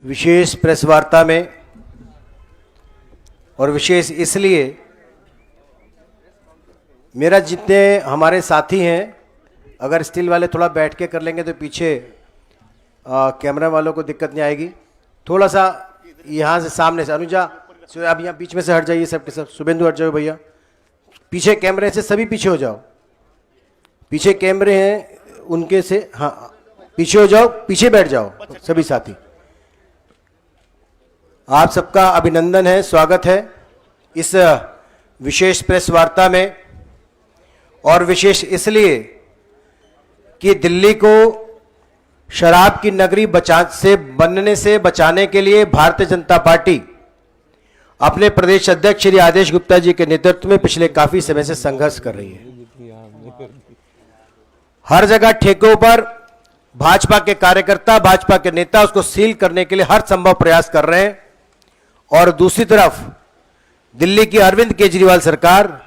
विशेष press वार्ता में, और विशेष इसलिए मेरा जितने हमारे साथी हैं, अगर स्टिल वाले थोड़ा बैठ के कर लेंगे तो पीछे कैमरा वालों को दिक्कत नहीं आएगी। थोड़ा सा यहाँ से सामने से अनुजा, आप यहाँ बीच में से हट जाइए, सब के सब। शुभेंदु हट जाओ भैया, पीछे कैमरे से सभी पीछे हो जाओ। पीछे कैमरे हैं उनके से, हाँ पीछे हो जाओ, पीछे बैठ जाओ सभी साथी। आप सबका अभिनंदन है, स्वागत है इस विशेष प्रेस वार्ता में, और विशेष इसलिए कि दिल्ली को शराब की नगरी बनने से बचाने के लिए भारतीय जनता पार्टी अपने प्रदेश अध्यक्ष श्री आदेश गुप्ता जी के नेतृत्व में पिछले काफी समय से संघर्ष कर रही है। हर जगह ठेकों पर भाजपा के कार्यकर्ता, भाजपा के नेता उसको सील करने के लिए हर संभव प्रयास कर रहे हैं, और दूसरी तरफ दिल्ली की अरविंद केजरीवाल सरकार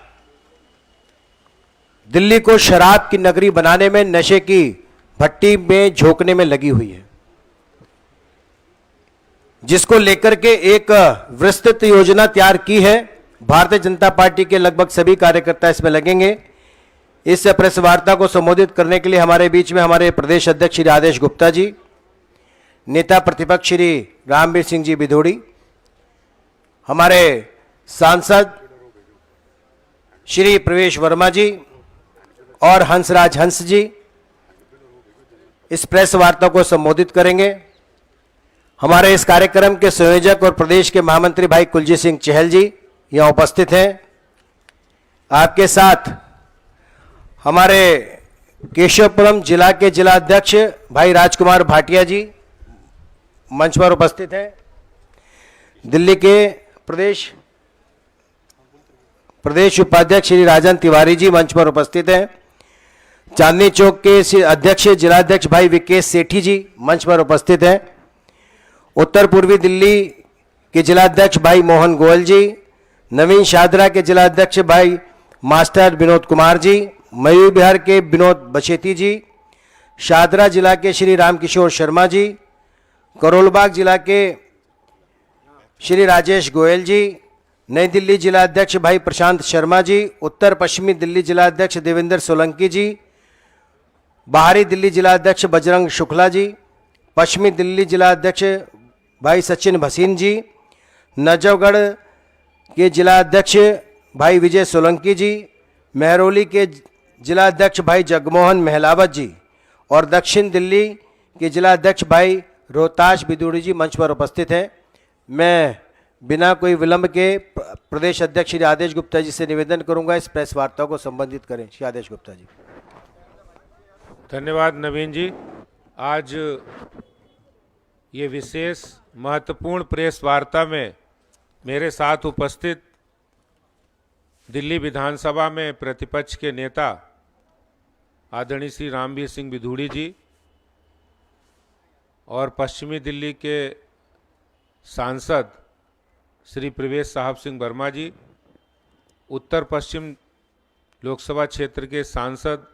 दिल्ली को शराब की नगरी बनाने में, नशे की भट्टी में झोंकने में लगी हुई है, जिसको लेकर के एक विस्तृत योजना तैयार की है। भारतीय जनता पार्टी के लगभग सभी कार्यकर्ता इसमें लगेंगे। इस प्रेस वार्ता को संबोधित करने के लिए हमारे बीच में हमारे प्रदेश अध्यक्ष श्री आदेश गुप्ता जी, नेता प्रतिपक्ष श्री रामवीर सिंह जी बिधूड़ी, हमारे सांसद श्री प्रवेश वर्मा जी और हंसराज हंस जी इस प्रेस वार्ता को संबोधित करेंगे। हमारे इस कार्यक्रम के संयोजक और प्रदेश के महामंत्री भाई कुलजीत सिंह चहल जी यहां उपस्थित हैं। आपके साथ हमारे केशवपुरम जिला के जिला अध्यक्ष भाई राजकुमार भाटिया जी मंच पर उपस्थित हैं। दिल्ली के प्रदेश उपाध्यक्ष श्री राजन तिवारी जी मंच पर उपस्थित हैं। चांदनी चौक के अध्यक्ष जिलाध्यक्ष भाई विकेश सेठी जी मंच पर उपस्थित हैं। उत्तर पूर्वी दिल्ली के जिलाध्यक्ष भाई मोहन गोयल जी, नवीन शादरा के जिलाध्यक्ष भाई मास्टर विनोद कुमार जी, मयूर बिहार के विनोद बचेती जी, शादरा जिला के श्री रामकिशोर शर्मा जी, करोलबाग जिला के श्री राजेश गोयल जी, नई दिल्ली जिला अध्यक्ष भाई प्रशांत शर्मा जी, उत्तर पश्चिमी दिल्ली जिला अध्यक्ष देवेंद्र सोलंकी जी, बाहरी दिल्ली जिला अध्यक्ष बजरंग शुक्ला जी, पश्चिमी दिल्ली जिला अध्यक्ष भाई सचिन भसीन जी, नजफगढ़ के जिला अध्यक्ष भाई विजय सोलंकी जी, महरौली के जिला अध्यक्ष भाई जगमोहन महलावत जी, और दक्षिण दिल्ली के जिला अध्यक्ष भाई रोहताश बिदूड़ी जी मंच पर उपस्थित हैं। मैं बिना कोई विलंब के प्रदेश अध्यक्ष श्री आदेश गुप्ता जी से निवेदन करूंगा इस प्रेस वार्ता को संबोधित करें। श्री आदेश गुप्ता जी। धन्यवाद नवीन जी। आज ये विशेष महत्वपूर्ण प्रेस वार्ता में मेरे साथ उपस्थित दिल्ली विधानसभा में प्रतिपक्ष के नेता आदरणीय श्री रामवीर सिंह बिधूड़ी जी, और पश्चिमी दिल्ली के सांसद श्री प्रवेश साहब सिंह वर्मा जी, उत्तर पश्चिम लोकसभा क्षेत्र के सांसद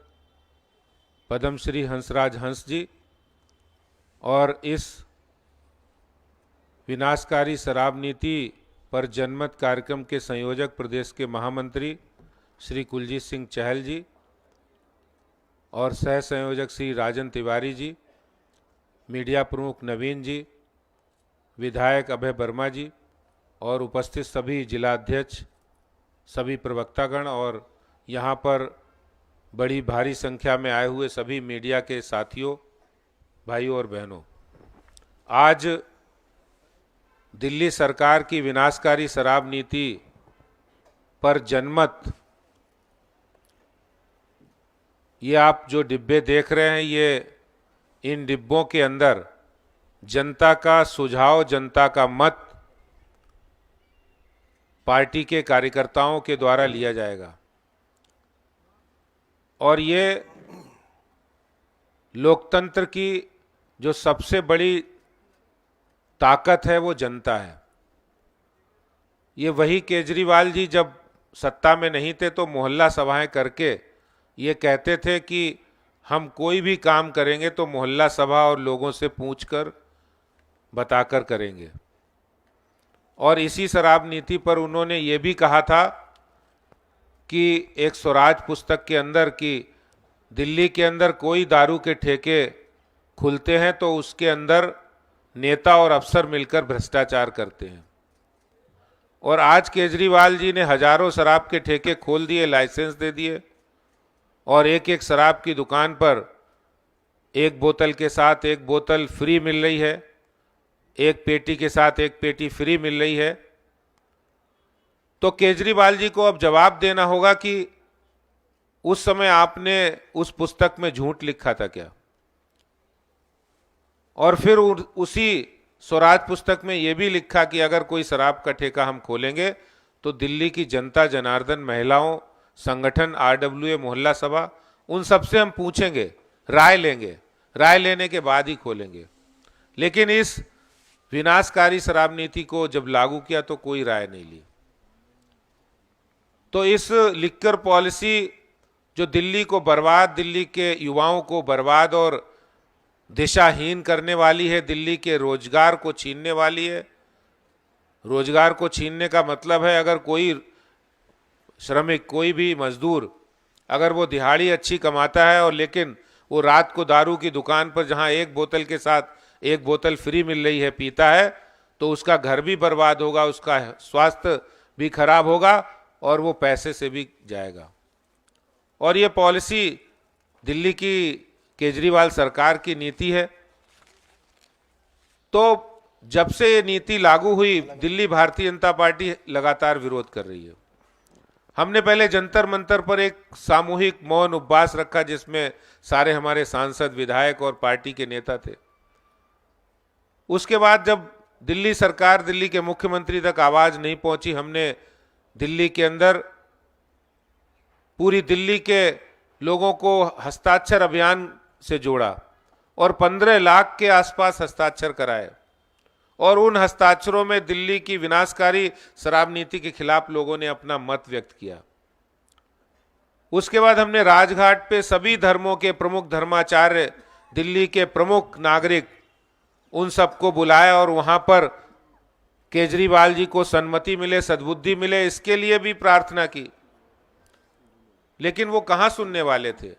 पद्मश्री हंसराज हंस जी, और इस विनाशकारी शराब नीति पर जनमत कार्यक्रम के संयोजक प्रदेश के महामंत्री श्री कुलजीत सिंह चहल जी, और सह संयोजक श्री राजन तिवारी जी, मीडिया प्रमुख नवीन जी, विधायक अभय वर्मा जी, और उपस्थित सभी जिलाध्यक्ष, सभी प्रवक्तागण, और यहाँ पर बड़ी भारी संख्या में आए हुए सभी मीडिया के साथियों, भाइयों और बहनों। आज दिल्ली सरकार की विनाशकारी शराब नीति पर जनमत, ये आप जो डिब्बे देख रहे हैं, ये इन डिब्बों के अंदर जनता का सुझाव, जनता का मत पार्टी के कार्यकर्ताओं के द्वारा लिया जाएगा, और ये लोकतंत्र की जो सबसे बड़ी ताकत है वो जनता है। ये वही केजरीवाल जी जब सत्ता में नहीं थे तो मोहल्ला सभाएं करके ये कहते थे कि हम कोई भी काम करेंगे तो मोहल्ला सभा और लोगों से पूछकर बताकर करेंगे। और इसी शराब नीति पर उन्होंने ये भी कहा था कि एक स्वराज पुस्तक के अंदर कि दिल्ली के अंदर कोई दारू के ठेके खुलते हैं तो उसके अंदर नेता और अफसर मिलकर भ्रष्टाचार करते हैं। और आज केजरीवाल जी ने हजारों शराब के ठेके खोल दिए, लाइसेंस दे दिए, और एक एक शराब की दुकान पर एक बोतल के साथ एक बोतल फ्री मिल रही है, एक पेटी के साथ एक पेटी फ्री मिल रही है। तो केजरीवाल जी को अब जवाब देना होगा कि उस समय आपने उस पुस्तक में झूठ लिखा था क्या। और फिर उसी स्वराज पुस्तक में यह भी लिखा कि अगर कोई शराब का ठेका हम खोलेंगे तो दिल्ली की जनता जनार्दन, महिलाओं संगठन, आरडब्ल्यूए, मोहल्ला सभा, उन सबसे हम पूछेंगे, राय लेंगे, राय लेने के बाद ही खोलेंगे। लेकिन इस विनाशकारी शराब नीति को जब लागू किया तो कोई राय नहीं ली। तो इस लिक्कर पॉलिसी जो दिल्ली को बर्बाद, दिल्ली के युवाओं को बर्बाद और दिशाहीन करने वाली है, दिल्ली के रोजगार को छीनने वाली है। रोजगार को छीनने का मतलब है अगर कोई श्रमिक, कोई भी मजदूर, अगर वो दिहाड़ी अच्छी कमाता है और लेकिन वो रात को दारू की दुकान पर जहां एक बोतल के साथ एक बोतल फ्री मिल रही है पीता है, तो उसका घर भी बर्बाद होगा, उसका स्वास्थ्य भी खराब होगा और वो पैसे से भी जाएगा। और ये पॉलिसी दिल्ली की केजरीवाल सरकार की नीति है। तो जब से ये नीति लागू हुई, दिल्ली भारतीय जनता पार्टी लगातार विरोध कर रही है। हमने पहले जंतर मंतर पर एक सामूहिक मौन उपवास रखा जिसमें सारे हमारे सांसद, विधायक और पार्टी के नेता थे। उसके बाद जब दिल्ली सरकार, दिल्ली के मुख्यमंत्री तक आवाज नहीं पहुंची, हमने दिल्ली के अंदर पूरी दिल्ली के लोगों को हस्ताक्षर अभियान से जोड़ा और 15 लाख के आसपास हस्ताक्षर कराए। और उन हस्ताक्षरों में दिल्ली की विनाशकारी शराब नीति के खिलाफ लोगों ने अपना मत व्यक्त किया। उसके बाद हमने राजघाट पे सभी धर्मों के प्रमुख धर्माचार्य, दिल्ली के प्रमुख नागरिक, उन सबको बुलाया और वहां पर केजरीवाल जी को सन्मति मिले, सद्बुद्धि मिले, इसके लिए भी प्रार्थना की। लेकिन वो कहां सुनने वाले थे,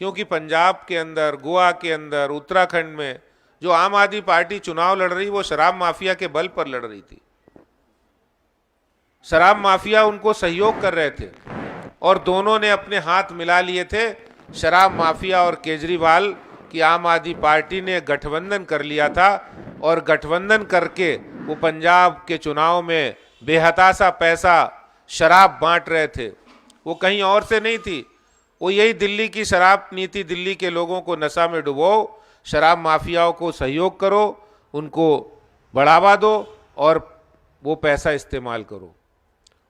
क्योंकि पंजाब के अंदर, गोवा के अंदर, उत्तराखंड में जो आम आदमी पार्टी चुनाव लड़ रही, वो शराब माफिया के बल पर लड़ रही थी। शराब माफिया उनको सहयोग कर रहे थे और दोनों ने अपने हाथ मिला लिए थे। शराब माफिया और केजरीवाल की आम आदमी पार्टी ने गठबंधन कर लिया था और गठबंधन करके वो पंजाब के चुनाव में बेहताशा पैसा शराब बांट रहे थे। वो कहीं और से नहीं थी, वो यही दिल्ली की शराब नीति, दिल्ली के लोगों को नशा में डुबो, शराब माफियाओं को सहयोग करो, उनको बढ़ावा दो और वो पैसा इस्तेमाल करो।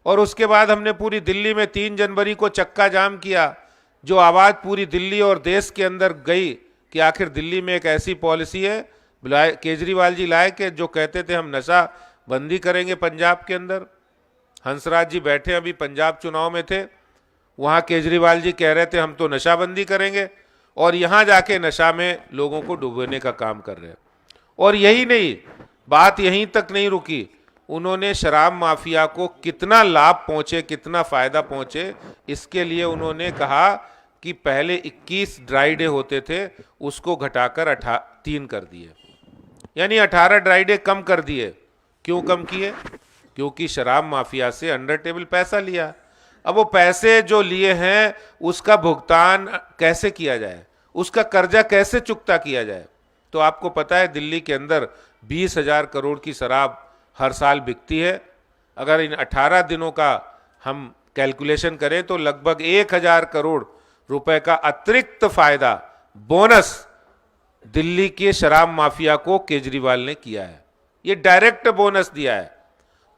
और उसके बाद हमने पूरी दिल्ली में 3 जनवरी को चक्का जाम किया, जो आवाज़ पूरी दिल्ली और देश के अंदर गई कि आखिर दिल्ली में एक ऐसी पॉलिसी है, केजरीवाल जी लाए कि जो कहते थे हम नशा बंदी करेंगे पंजाब के अंदर। हंसराज जी बैठे अभी पंजाब चुनाव में थे, वहाँ केजरीवाल जी कह रहे थे हम तो नशाबंदी करेंगे, और यहाँ जाके नशा में लोगों को डुबोने का काम कर रहे हैं। और यही नहीं, बात यहीं तक नहीं रुकी, उन्होंने शराब माफिया को कितना लाभ पहुंचे, कितना फायदा पहुंचे, इसके लिए उन्होंने कहा कि पहले 21 ड्राई डे होते थे, उसको घटाकर 3 कर दिए, यानी 18 ड्राई डे कम कर दिए। क्यों कम किए? क्योंकि शराब माफिया से अंडर टेबल पैसा लिया। अब वो पैसे जो लिए हैं उसका भुगतान कैसे किया जाए, उसका कर्जा कैसे चुकता किया जाए। तो आपको पता है दिल्ली के अंदर 20,000 करोड़ की शराब हर साल बिकती है। अगर इन 18 दिनों का हम कैलकुलेशन करें तो लगभग 1,000 करोड़ रुपए का अतिरिक्त फायदा, बोनस दिल्ली के शराब माफिया को केजरीवाल ने किया है। ये डायरेक्ट बोनस दिया है।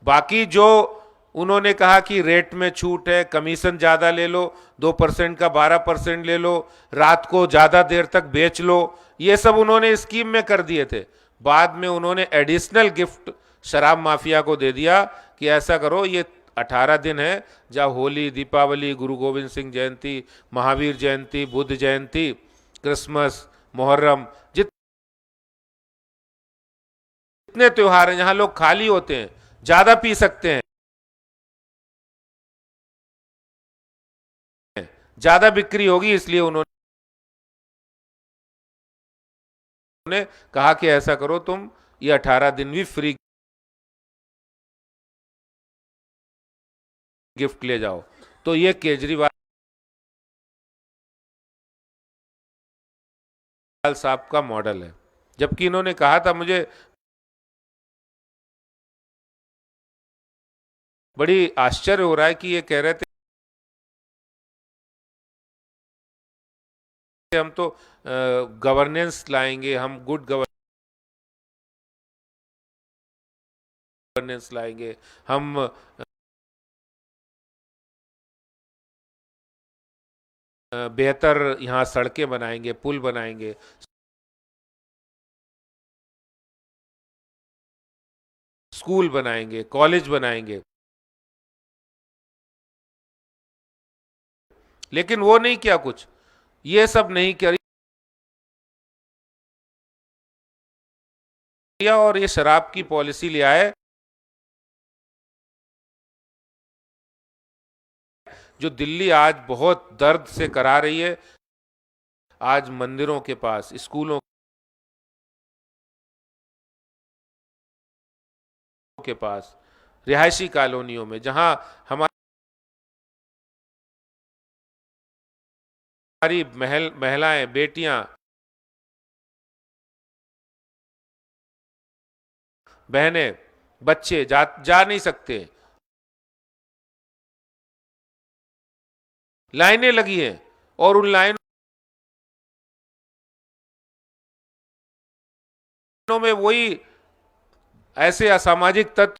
बाकी जो उन्होंने कहा कि रेट में छूट है, कमीशन ज़्यादा ले लो, 2% का 12% ले लो, रात को ज़्यादा देर तक बेच लो, ये सब उन्होंने स्कीम में कर दिए थे। बाद में उन्होंने एडिशनल गिफ्ट शराब माफिया को दे दिया कि ऐसा करो, ये 18 दिन है, जब होली, दीपावली, गुरु गोविंद सिंह जयंती, महावीर जयंती, बुद्ध जयंती, क्रिसमस, मुहर्रम, कितने त्योहार हैं जहां लोग खाली होते हैं, ज्यादा पी सकते हैं, ज्यादा बिक्री होगी, इसलिए उन्होंने कहा कि ऐसा करो, तुम ये 18 दिन भी फ्री गिफ्ट ले जाओ। तो ये केजरीवाल साहब का मॉडल है। जबकि इन्होंने कहा था, मुझे बड़ी आश्चर्य हो रहा है कि ये कह रहे थे हम तो गवर्नेंस लाएंगे, हम गुड गवर्नेंस लाएंगे, हम बेहतर यहाँ सड़कें बनाएंगे, पुल बनाएंगे, स्कूल बनाएंगे, कॉलेज बनाएंगे। लेकिन वो नहीं किया, कुछ ये सब नहीं किया, और ये शराब की पॉलिसी ले आए जो दिल्ली आज बहुत दर्द से करा रही है। आज मंदिरों के पास, स्कूलों के पास, रिहायशी कॉलोनियों में, जहां हमारी महिलाएं, बेटियां, बहनें, बच्चे जा नहीं सकते, लाइनें लगी हैं, और उन लाइनों में वही ऐसे असामाजिक तत्व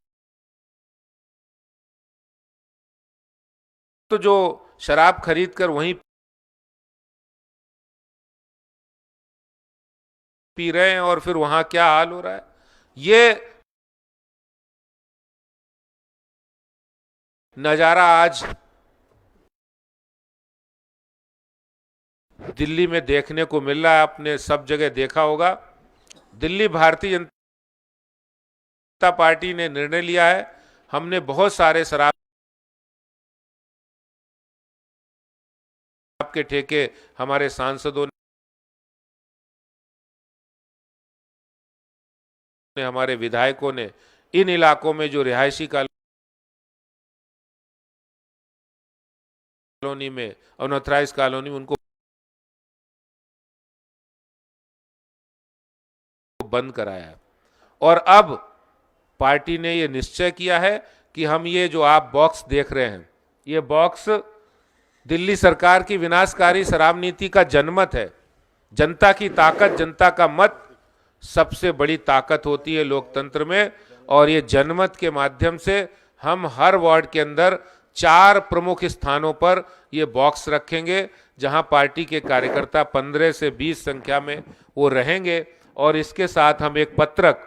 तो जो शराब खरीद कर वहीं पी रहे हैं, और फिर वहां क्या हाल हो रहा है। ये नजारा आज दिल्ली में देखने को मिल रहा है। आपने सब जगह देखा होगा। दिल्ली भारतीय जनता पार्टी ने निर्णय लिया है, हमने बहुत सारे शराब के ठेके हमारे सांसदों ने, हमारे विधायकों ने इन इलाकों में जो रिहायशी कॉलोनी में, अनऑथराइज्ड कॉलोनी में, उनको बंद कराया है। और अब पार्टी ने यह निश्चय किया है कि हम ये जो आप बॉक्स देख रहे हैं, ये बॉक्स दिल्ली सरकार की विनाशकारी शराब नीति का जनमत है। जनता की ताकत, जनता का मत सबसे बड़ी ताकत होती है लोकतंत्र में, और ये जनमत के माध्यम से हम हर वार्ड के अंदर 4 प्रमुख स्थानों पर ये बॉक्स रखेंगे, जहां पार्टी के कार्यकर्ता 15 से 20 संख्या में वो रहेंगे। और इसके साथ हम एक पत्रक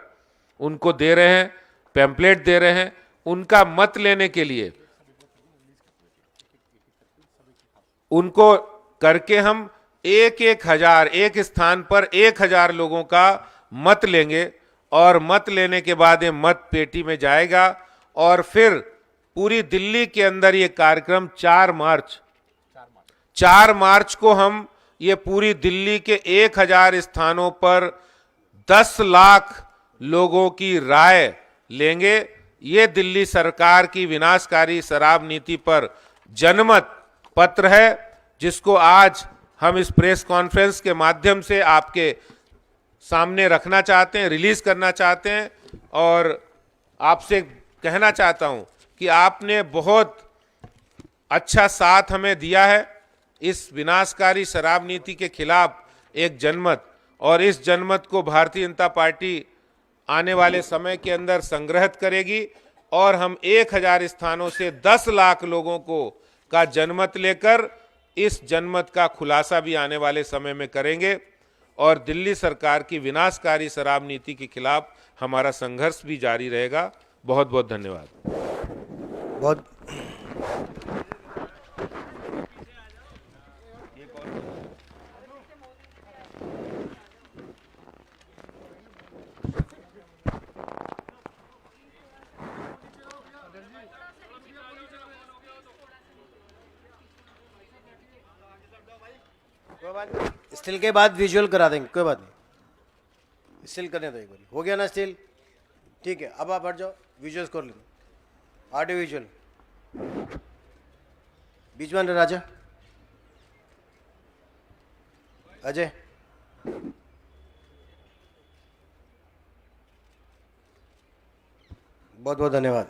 उनको दे रहे हैं, पैम्पलेट दे रहे हैं, उनका मत लेने के लिए। उनको करके हम एक हजार, एक स्थान पर 1000 लोगों का मत लेंगे, और मत लेने के बाद ये मत पेटी में जाएगा, और फिर पूरी दिल्ली के अंदर ये कार्यक्रम 4 मार्च को हम ये पूरी दिल्ली के 1000 स्थानों पर 10 लाख लोगों की राय लेंगे। ये दिल्ली सरकार की विनाशकारी शराब नीति पर जनमत पत्र है, जिसको आज हम इस प्रेस कॉन्फ्रेंस के माध्यम से आपके सामने रखना चाहते हैं, रिलीज करना चाहते हैं। और आपसे कहना चाहता हूं कि आपने बहुत अच्छा साथ हमें दिया है इस विनाशकारी शराब नीति के खिलाफ एक जनमत, और इस जनमत को भारतीय जनता पार्टी आने वाले समय के अंदर संग्रहित करेगी, और हम 1000 स्थानों से 10 लाख लोगों को का जनमत लेकर इस जनमत का खुलासा भी आने वाले समय में करेंगे, और दिल्ली सरकार की विनाशकारी शराब नीति के खिलाफ हमारा संघर्ष भी जारी रहेगा। बहुत बहुत धन्यवाद। बहुत बात नहीं, स्टिल के बाद विजुअल करा देंगे, कोई बात नहीं, स्टिल करने दो एक बार। हो गया ना स्टिल? ठीक है, अब आप हट जाओ, विजुअल्स कर लेंगे, ऑडियो विजुअल। बीच में राजा, अजय, बहुत बहुत धन्यवाद।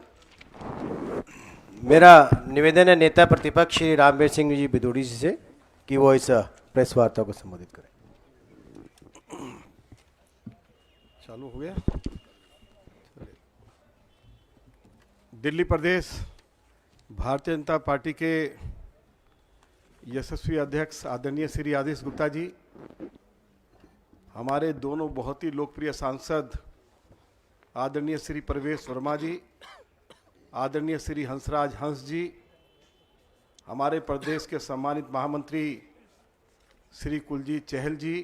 मेरा निवेदन है नेता प्रतिपक्ष श्री रामवीर सिंह जी बिदुड़ी जी से कि वो इस प्रेस वार्ता को संबोधित करें। चालू हो गया। दिल्ली प्रदेश भारतीय जनता पार्टी के यशस्वी अध्यक्ष आदरणीय श्री आदेश गुप्ता जी, हमारे दोनों बहुत ही लोकप्रिय सांसद आदरणीय श्री प्रवेश वर्मा जी, आदरणीय श्री हंसराज हंस जी, हमारे प्रदेश के सम्मानित महामंत्री श्री कुलजीत चहल जी,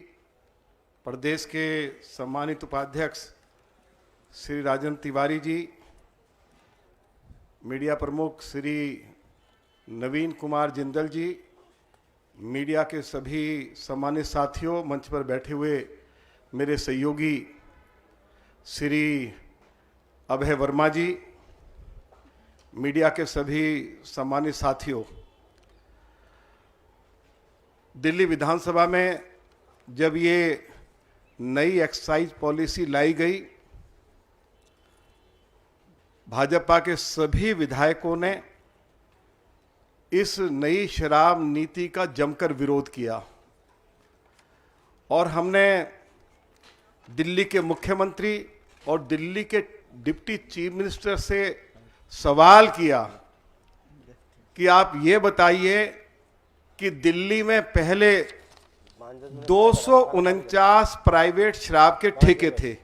प्रदेश के सम्मानित उपाध्यक्ष श्री राजन तिवारी जी, मीडिया प्रमुख श्री नवीन कुमार जिंदल जी, मीडिया के सभी सम्मानित साथियों, मंच पर बैठे हुए मेरे सहयोगी श्री अभय वर्मा जी, मीडिया के सभी सम्मानित साथियों, दिल्ली विधानसभा में जब ये नई एक्साइज पॉलिसी लाई गई, भाजपा के सभी विधायकों ने इस नई शराब नीति का जमकर विरोध किया और हमने दिल्ली के मुख्यमंत्री और दिल्ली के डिप्टी चीफ मिनिस्टर से सवाल किया कि आप ये बताइए कि दिल्ली में पहले 249 प्राइवेट शराब के ठेके थे,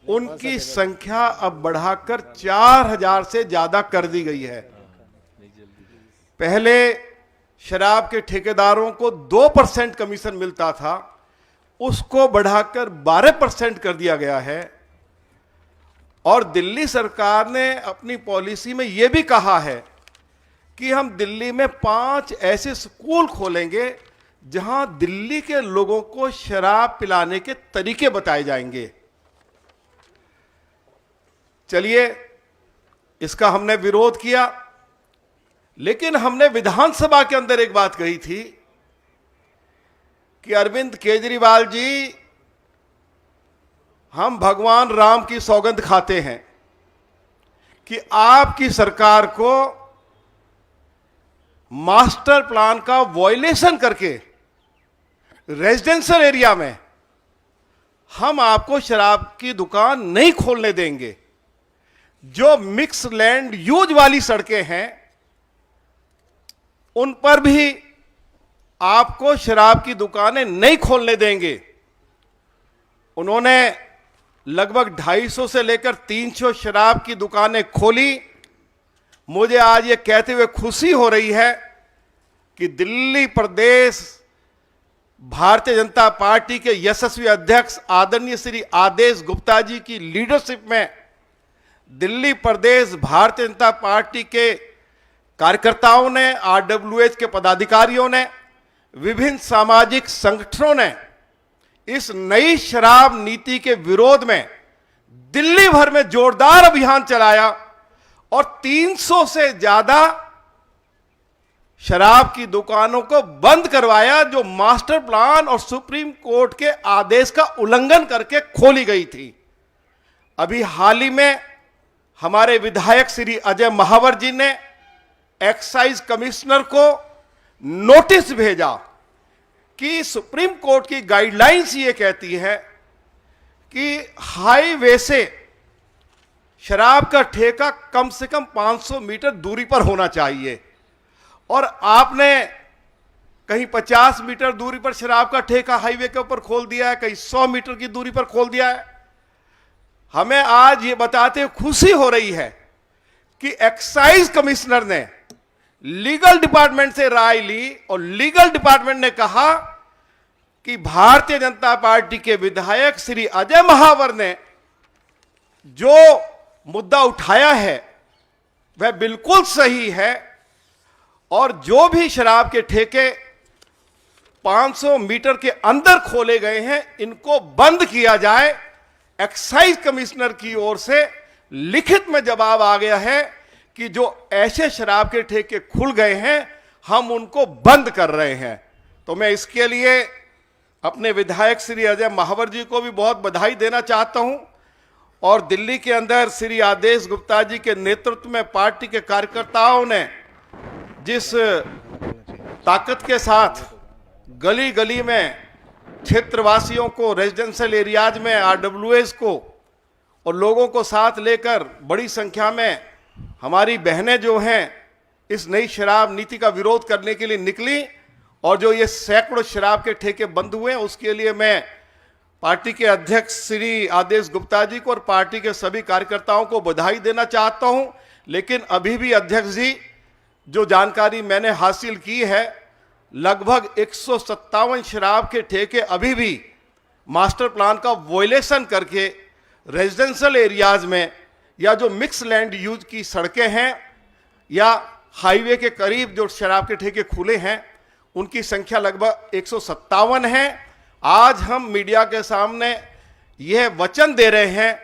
उनकी संख्या अब बढ़ाकर 4000 से ज्यादा कर दी गई है। पहले शराब के ठेकेदारों को 2% कमीशन मिलता था, उसको बढ़ाकर 12% कर दिया गया है। और दिल्ली सरकार ने अपनी पॉलिसी में यह भी कहा है कि हम दिल्ली में 5 ऐसे स्कूल खोलेंगे जहां दिल्ली के लोगों को शराब पिलाने के तरीके बताए जाएंगे। चलिए, इसका हमने विरोध किया, लेकिन हमने विधानसभा के अंदर एक बात कही थी कि अरविंद केजरीवाल जी, हम भगवान राम की सौगंध खाते हैं कि आपकी सरकार को मास्टर प्लान का वॉयलेशन करके रेजिडेंशियल एरिया में हम आपको शराब की दुकान नहीं खोलने देंगे। जो मिक्स लैंड यूज वाली सड़कें हैं उन पर भी आपको शराब की दुकानें नहीं खोलने देंगे। उन्होंने लगभग 250 से लेकर 300 शराब की दुकानें खोली। मुझे आज ये कहते हुए खुशी हो रही है कि दिल्ली प्रदेश भारतीय जनता पार्टी के यशस्वी अध्यक्ष आदरणीय श्री आदेश गुप्ता जी की लीडरशिप में दिल्ली प्रदेश भारतीय जनता पार्टी के कार्यकर्ताओं ने, आरडब्ल्यूएच के पदाधिकारियों ने, विभिन्न सामाजिक संगठनों ने इस नई शराब नीति के विरोध में दिल्ली भर में जोरदार अभियान चलाया और 300 से ज्यादा शराब की दुकानों को बंद करवाया जो मास्टर प्लान और सुप्रीम कोर्ट के आदेश का उल्लंघन करके खोली गई थी। अभी हाल ही में हमारे विधायक श्री अजय महावर जी ने एक्साइज कमिश्नर को नोटिस भेजा कि सुप्रीम कोर्ट की गाइडलाइंस ये कहती है कि हाईवे से शराब का ठेका कम से कम 500 मीटर दूरी पर होना चाहिए और आपने कहीं 50 मीटर दूरी पर शराब का ठेका हाईवे के ऊपर खोल दिया है, कहीं 100 मीटर की दूरी पर खोल दिया है। हमें आज ये बताते हुए खुशी हो रही है कि एक्साइज कमिश्नर ने लीगल डिपार्टमेंट से राय ली और लीगल डिपार्टमेंट ने कहा कि भारतीय जनता पार्टी के विधायक श्री अजय महावर ने जो मुद्दा उठाया है वह बिल्कुल सही है और जो भी शराब के ठेके 500 मीटर के अंदर खोले गए हैं, इनको बंद किया जाए। एक्साइज कमिश्नर की ओर से लिखित में जवाब आ गया है कि जो ऐसे शराब के ठेके खुल गए हैं हम उनको बंद कर रहे हैं। तो मैं इसके लिए अपने विधायक श्री अजय महावर जी को भी बहुत बधाई देना चाहता हूं और दिल्ली के अंदर श्री आदेश गुप्ता जी के नेतृत्व में पार्टी के कार्यकर्ताओं ने जिस ताकत के साथ गली गली में क्षेत्रवासियों को, रेजिडेंशियल एरियाज में आरडब्ल्यूएस को और लोगों को साथ लेकर बड़ी संख्या में हमारी बहनें जो हैं इस नई शराब नीति का विरोध करने के लिए निकली और जो ये सैकड़ों शराब के ठेके बंद हुए हैं उसके लिए मैं पार्टी के अध्यक्ष श्री आदेश गुप्ता जी को और पार्टी के सभी कार्यकर्ताओं को बधाई देना चाहता हूं। लेकिन अभी भी अध्यक्ष जी, जो जानकारी मैंने हासिल की है, लगभग 157 शराब के ठेके अभी भी मास्टर प्लान का वोलेशन करके रेजिडेंशियल एरियाज में या जो मिक्स लैंड यूज की सड़कें हैं या हाईवे के करीब जो शराब के ठेके खुले हैं उनकी संख्या लगभग 157 है। आज हम मीडिया के सामने यह वचन दे रहे हैं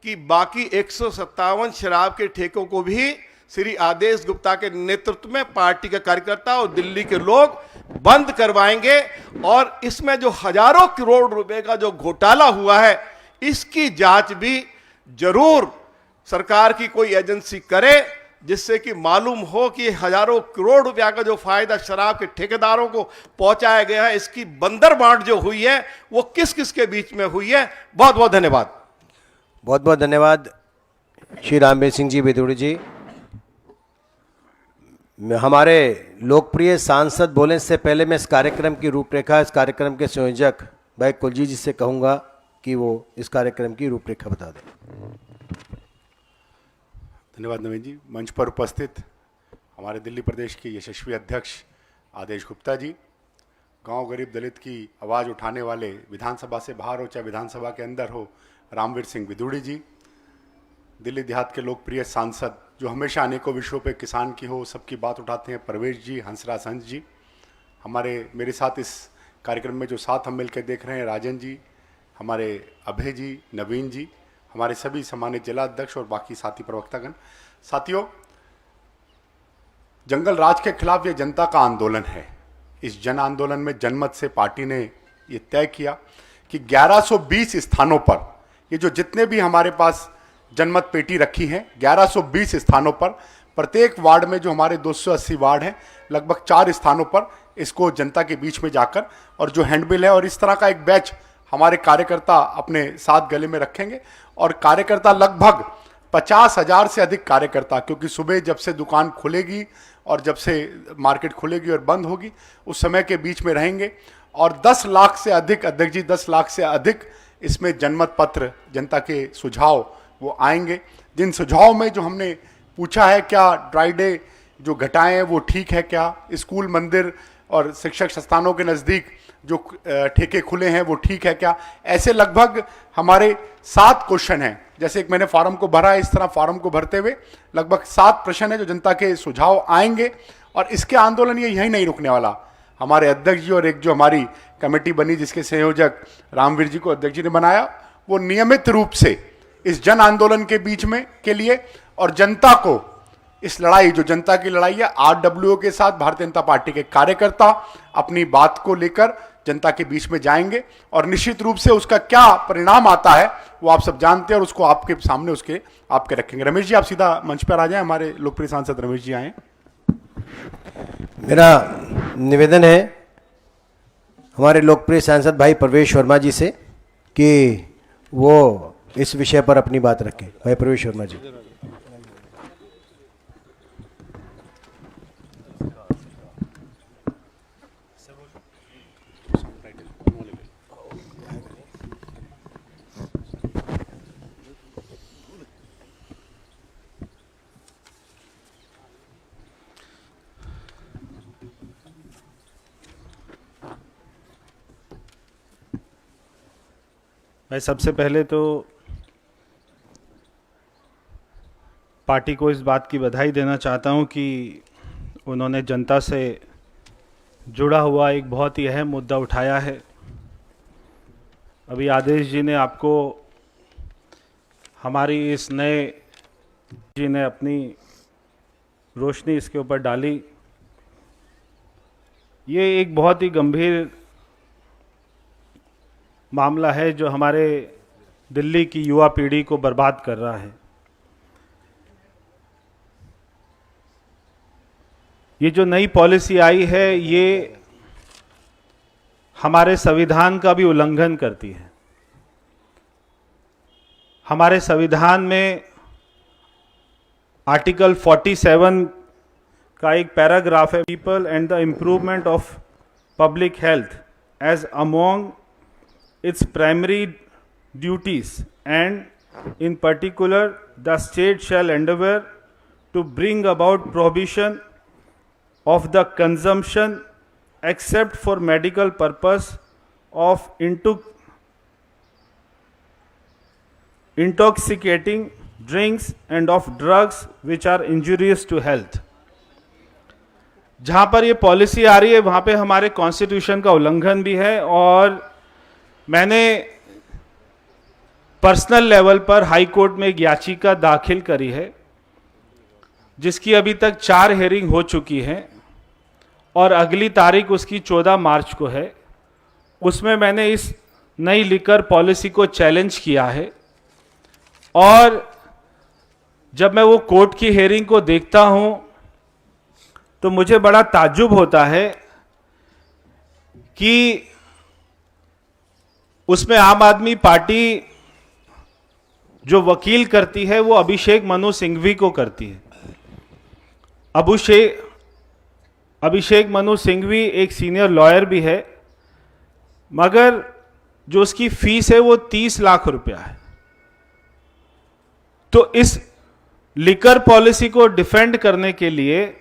कि बाकी 157 शराब के ठेकों को भी श्री आदेश गुप्ता के नेतृत्व में पार्टी के कार्यकर्ता और दिल्ली के लोग बंद करवाएंगे और इसमें जो हजारों करोड़ रुपए का जो घोटाला हुआ है इसकी जांच भी जरूर सरकार की कोई एजेंसी करे, जिससे कि मालूम हो कि हजारों करोड़ रुपया का जो फायदा शराब के ठेकेदारों को पहुंचाया गया है, इसकी बंदर बांट जो हुई है वो किस किस के बीच में हुई है। बहुत बहुत धन्यवाद। बहुत बहुत धन्यवाद श्री रामवीर सिंह जी विदुड़ी जी। हमारे लोकप्रिय सांसद बोलने से पहले मैं इस कार्यक्रम की रूपरेखा, इस कार्यक्रम के संयोजक भाई कुलजीत जी से कहूँगा कि वो इस कार्यक्रम की रूपरेखा बता दें। धन्यवाद नवीन जी। मंच पर उपस्थित हमारे दिल्ली प्रदेश के यशस्वी अध्यक्ष आदेश गुप्ता जी, गांव गरीब दलित की आवाज़ उठाने वाले विधानसभा से बाहर हो चाहे विधानसभा के अंदर हो रामवीर सिंह विदुड़ी जी, दिल्ली देहात के लोकप्रिय सांसद जो हमेशा अनेकों विषयों पे किसान की हो सबकी बात उठाते हैं परवेश जी, हंसराज हंस जी, मेरे साथ इस कार्यक्रम में जो साथ हम मिलकर देख रहे हैं राजन जी, हमारे अभय जी, नवीन जी, हमारे सभी सम्मानित जिला अध्यक्ष और बाकी साथी प्रवक्तागण। साथियों, जंगल राज के खिलाफ ये जनता का आंदोलन है। इस जन आंदोलन में जनमत से पार्टी ने ये तय किया कि 1120 स्थानों पर, ये जो जितने भी हमारे पास जनमत पेटी रखी हैं 1120 स्थानों पर, प्रत्येक वार्ड में जो हमारे 280 वार्ड हैं, लगभग 4 स्थानों पर इसको जनता के बीच में जाकर और जो हैंडबिल है और इस तरह का एक बैच हमारे कार्यकर्ता अपने साथ गले में रखेंगे और कार्यकर्ता लगभग 50,000 से अधिक कार्यकर्ता, क्योंकि सुबह जब से दुकान खुलेगी और जब से मार्केट खुलेगी और बंद होगी उस समय के बीच में रहेंगे और 10 लाख से अधिक, अध्यक्ष जी 10 लाख से अधिक इसमें जनमत पत्र, जनता के सुझाव वो आएंगे। जिन सुझाव में जो हमने पूछा है क्या ड्राई डे जो घटाएं हैं वो ठीक है क्या, स्कूल मंदिर और शिक्षक संस्थानों के नज़दीक जो ठेके खुले हैं वो ठीक है क्या, ऐसे लगभग हमारे 7 क्वेश्चन हैं। जैसे एक मैंने फॉर्म को भरा है, इस तरह फॉर्म को भरते हुए लगभग 7 प्रश्न है जो जनता के सुझाव आएंगे और इसके आंदोलन ये यहीं नहीं रुकने वाला। हमारे अध्यक्ष जी और एक जो हमारी कमेटी बनी जिसके संयोजक रामवीर जी को अध्यक्ष जी ने बनाया, वो नियमित रूप से इस जन आंदोलन के बीच में के लिए और जनता को इस लड़ाई, जो जनता की लड़ाई है, आरडब्ल्यूओ के साथ भारतीय जनता पार्टी के कार्यकर्ता अपनी बात को लेकर जनता के बीच में जाएंगे और निश्चित रूप से उसका क्या परिणाम आता है वो आप सब जानते हैं और उसको आपके सामने उसके आपके रखेंगे। रमेश जी आप सीधा मंच पर आ जाएं, हमारे लोकप्रिय सांसद रमेश जी आए। मेरा निवेदन है हमारे लोकप्रिय सांसद भाई प्रवेश वर्मा जी से कि वो इस विषय पर अपनी बात रखें। भाई प्रवेश वर्मा जी। मैं सबसे पहले तो पार्टी को इस बात की बधाई देना चाहता हूं कि उन्होंने जनता से जुड़ा हुआ एक बहुत ही अहम मुद्दा उठाया है। अभी आदेश जी ने आपको हमारी इस नए जी ने अपनी रोशनी इसके ऊपर डाली। ये एक बहुत ही गंभीर मामला है जो हमारे दिल्ली की युवा पीढ़ी को बर्बाद कर रहा है। ये जो नई पॉलिसी आई है ये हमारे संविधान का भी उल्लंघन करती है। हमारे संविधान में आर्टिकल 47 का एक पैराग्राफ है, people and the improvement of public health as among its primary duties and in particular the state shall endeavour to bring about prohibition of the consumption except for medical purpose of intoxicating drinks and of drugs which are injurious to health। जहाँ पर ये policy आ रही है वहाँ पे हमारे constitution का उल्लंघन भी है और मैंने पर्सनल लेवल पर हाई कोर्ट में एक याचिका दाखिल करी है जिसकी अभी तक 4 हेयरिंग हो चुकी हैं और अगली तारीख उसकी 14 मार्च को है। उसमें मैंने इस नई लिकर पॉलिसी को चैलेंज किया है और जब मैं वो कोर्ट की हेयरिंग को देखता हूं तो मुझे बड़ा ताज्जुब होता है कि उसमें आम आदमी पार्टी जो वकील करती है वो अभिषेक मनु सिंघवी को करती है। अभिषेक मनु सिंघवी एक सीनियर लॉयर भी है, मगर जो उसकी फीस है वो 30 लाख रुपया है। तो इस लिकर पॉलिसी को डिफेंड करने के लिए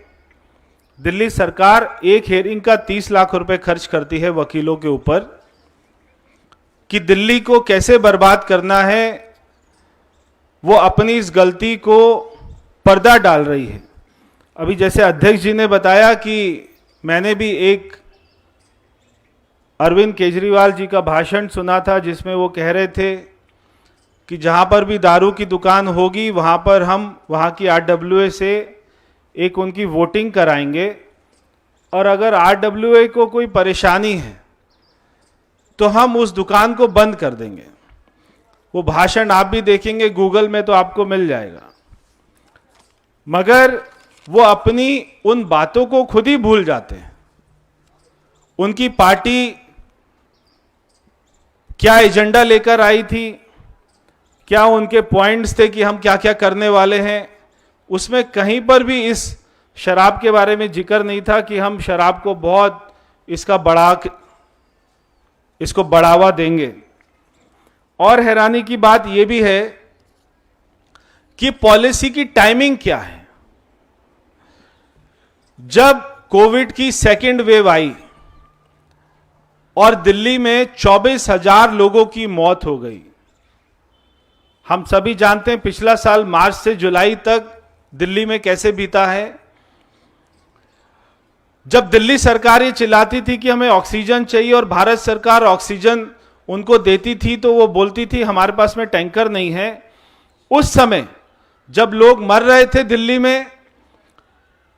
दिल्ली सरकार एक हेयरिंग का 30 लाख रुपए खर्च करती है वकीलों के ऊपर कि दिल्ली को कैसे बर्बाद करना है। वो अपनी इस गलती को पर्दा डाल रही है। अभी जैसे अध्यक्ष जी ने बताया कि मैंने भी एक अरविंद केजरीवाल जी का भाषण सुना था जिसमें वो कह रहे थे कि जहाँ पर भी दारू की दुकान होगी वहाँ पर हम वहाँ की RWA से एक उनकी वोटिंग कराएंगे और अगर RWA को कोई परेशानी है तो हम उस दुकान को बंद कर देंगे। वो भाषण आप भी देखेंगे गूगल में तो आपको मिल जाएगा। मगर वो अपनी उन बातों को खुद ही भूल जाते हैं। उनकी पार्टी क्या एजेंडा लेकर आई थी, क्या उनके पॉइंट्स थे कि हम क्या क्या करने वाले हैं, उसमें कहीं पर भी इस शराब के बारे में जिक्र नहीं था कि हम शराब को बहुत इसको बढ़ावा देंगे। और हैरानी की बात यह भी है कि पॉलिसी की टाइमिंग क्या है। जब कोविड की सेकेंड वेव आई और दिल्ली में 24,000 लोगों की मौत हो गई, हम सभी जानते हैं पिछला साल मार्च से जुलाई तक दिल्ली में कैसे बीता है। जब दिल्ली सरकार ये चिल्लाती थी कि हमें ऑक्सीजन चाहिए और भारत सरकार ऑक्सीजन उनको देती थी तो वो बोलती थी हमारे पास में टैंकर नहीं है। उस समय जब लोग मर रहे थे दिल्ली में,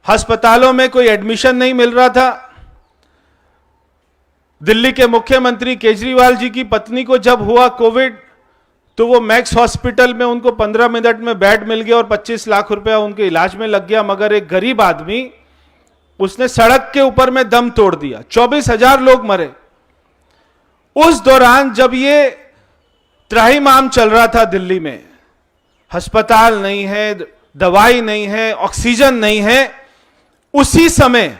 अस्पतालों में कोई एडमिशन नहीं मिल रहा था, दिल्ली के मुख्यमंत्री केजरीवाल जी की पत्नी को जब हुआ कोविड तो वो मैक्स हॉस्पिटल में उनको 15 मिनट में बेड मिल गया और 25 लाख रुपया उनके इलाज में लग गया। मगर एक गरीब आदमी उसने सड़क के ऊपर में दम तोड़ दिया, 24,000 लोग मरे। उस दौरान जब ये त्राहिमाम चल रहा था दिल्ली में, अस्पताल नहीं है, दवाई नहीं है, ऑक्सीजन नहीं है, उसी समय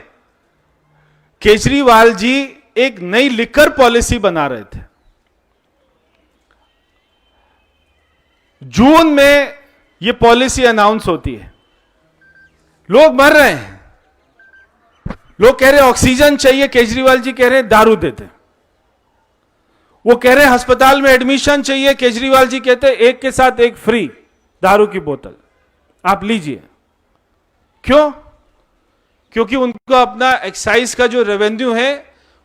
केजरीवाल जी एक नई लिकर पॉलिसी बना रहे थे। जून में यह पॉलिसी अनाउंस होती है, लोग मर रहे हैं, लोग कह रहे हैं ऑक्सीजन चाहिए, केजरीवाल जी कह रहे हैं दारू देते। वो कह रहे हैं अस्पताल में एडमिशन चाहिए, केजरीवाल जी कहते हैं एक के साथ एक फ्री दारू की बोतल आप लीजिए। क्यों? क्योंकि उनको अपना एक्साइज का जो रेवेन्यू है